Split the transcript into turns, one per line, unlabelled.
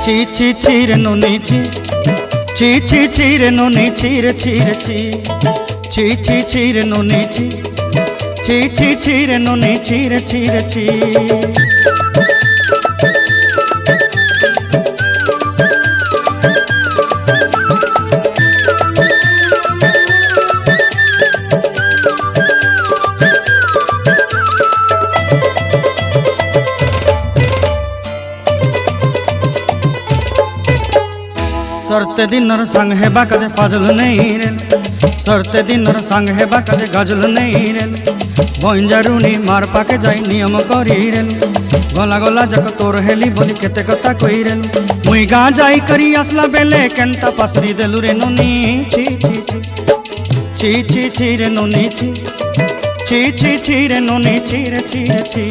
ছি ছি ছি রে নুনি ছি ছি ছি ছি রে নুনি ছি রে ছি রে ছি ছি ছি ছি রে নুনি ছি ছি ছি ছি রে নুনি ছি রে ছি রে ছি। सरते दिनर संग हेबा काजे फाजल नहीं रेल सरते दिनर संग हेबा काजे गजल नहीं रेल बंजारुनी मार पाके जाई नियम करी रेल गला गला जक तोर हेली बोली केते कथा कई रेल मुई गा जाई करी असला बेले केंता पासरी देलु रे नुनी छी छी छी छी छी छी रे नुनी छी छी छी छी रे नुनी छी रे छी रे छी।